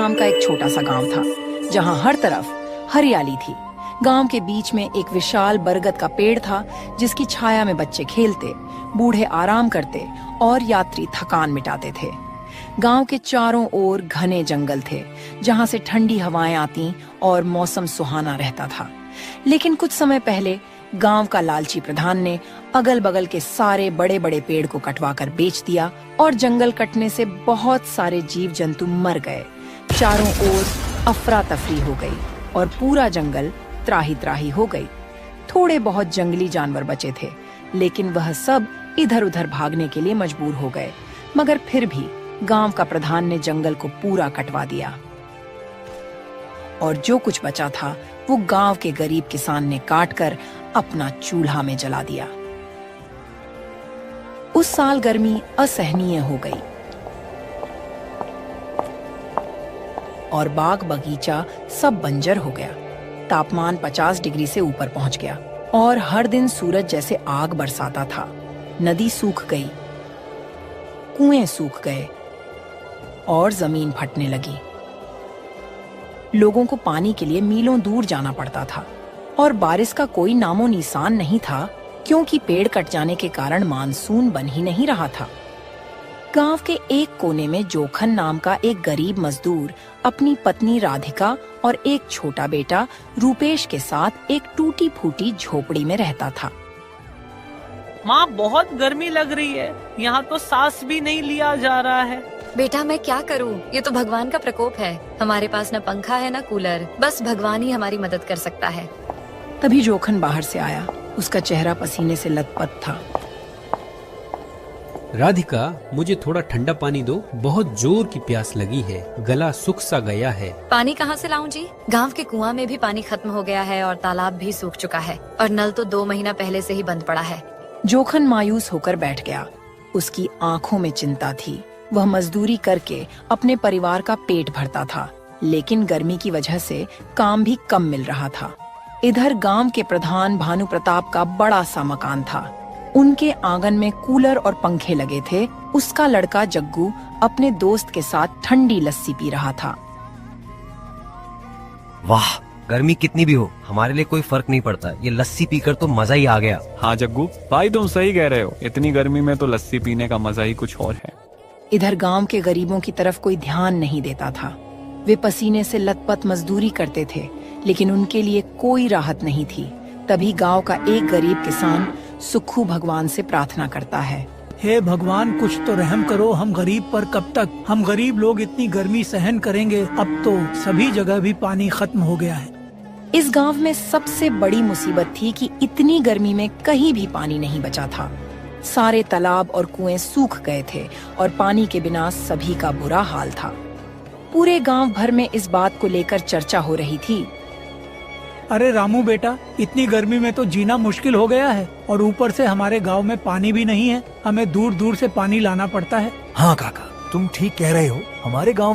नाम का एक छोटा सा गांव था जहां हर तरफ हरियाली थी। गांव के बीच में एक विशाल बरगद का पेड़ था जिसकी छाया में बच्चे खेलते, बूढ़े आराम करते और यात्री थकान मिटाते थे। गांव के चारों ओर घने जंगल थे जहां से ठंडी हवाएं आती और मौसम सुहाना रहता था। लेकिन कुछ समय पहले गांव का लालची प्रधान ने अगल बगल के सारे बड़े बड़े पेड़ को कटवाकर बेच दिया और जंगल कटने से बहुत सारे जीव जंतु मर गए। चारों ओर अफरा तफरी हो गई और पूरा जंगल त्राही त्राही हो गई। थोड़े बहुत जंगली जानवर बचे थे, लेकिन वह सब इधर उधर भागने के लिए मजबूर हो गए। मगर फिर भी गांव का प्रधान ने जंगल को पूरा कटवा दिया और जो कुछ बचा था वो गांव के गरीब किसान ने काटकर अपना चूल्हा में जला दिया। उस साल गर्मी असहनीय हो गई और बाग बगीचा सब बंजर हो गया। तापमान 50 डिग्री से ऊपर पहुंच गया और हर दिन सूरज जैसे आग बरसाता था। नदी सूख गई, कुएं सूख गए और जमीन फटने लगी। लोगों को पानी के लिए मीलों दूर जाना पड़ता था और बारिश का कोई नामो निशान नहीं था, क्योंकि पेड़ कट जाने के कारण मानसून बन ही नहीं रहा था। गांव के एक कोने में जोखन नाम का एक गरीब मजदूर अपनी पत्नी राधिका और एक छोटा बेटा रूपेश के साथ एक टूटी फूटी झोपड़ी में रहता था। माँ, बहुत गर्मी लग रही है, यहाँ तो सांस भी नहीं लिया जा रहा है। बेटा मैं क्या करूँ, ये तो भगवान का प्रकोप है। हमारे पास न पंखा है न कूलर, बस भगवान ही हमारी मदद कर सकता है। तभी जोखन बाहर से आया। उसका चेहरा पसीने से लथपथ था। राधिका, मुझे थोड़ा ठंडा पानी दो, बहुत जोर की प्यास लगी है, गला सूख सा गया है। पानी कहाँ से लाऊं जी? गांव के कुआं में भी पानी खत्म हो गया है और तालाब भी सूख चुका है और नल तो 2 महीना पहले से ही बंद पड़ा है। जोखन मायूस होकर बैठ गया। उसकी आंखों में चिंता थी। वह मजदूरी करके अपने परिवार का पेट भरता था, लेकिन गर्मी की वजह से काम भी कम मिल रहा था। इधर गांव के प्रधान भानु प्रताप का बड़ा सा मकान था। उनके आंगन में कूलर और पंखे लगे थे। उसका लड़का जग्गू अपने दोस्त के साथ ठंडी लस्सी पी रहा था। वाह, गर्मी कितनी भी हो हमारे लिए कोई फर्क नहीं पड़ता। ये लस्सी पीकर तो मजा ही आ गया। हाँ जग्गू भाई, तुम सही कह रहे हो। इतनी गर्मी में तो लस्सी पीने का मजा ही कुछ और है। इधर गांव के गरीबों की तरफ कोई ध्यान नहीं देता था। वे पसीने से लथपथ मजदूरी करते थे, लेकिन उनके लिए कोई राहत नहीं थी। तभी गांव का एक गरीब किसान सुक्खू भगवान से प्रार्थना करता है, हे भगवान, कुछ तो रहम करो। हम गरीब पर कब तक? हम गरीब लोग इतनी गर्मी सहन करेंगे? अब तो सभी जगह भी पानी खत्म हो गया है। इस गांव में सबसे बड़ी मुसीबत थी कि इतनी गर्मी में कहीं भी पानी नहीं बचा था। सारे तालाब और कुएं सूख गए थे और पानी के बिना सभी का बुरा हाल था। पूरे गांव भर में इस बात को लेकर चर्चा हो रही थी। अरे रामू बेटा, इतनी गर्मी में तो जीना मुश्किल हो गया है और ऊपर से हमारे गांव में पानी भी नहीं है। हमें दूर दूर से पानी लाना पड़ता है। हाँ काका, तुम ठीक कह रहे हो। हमारे गांव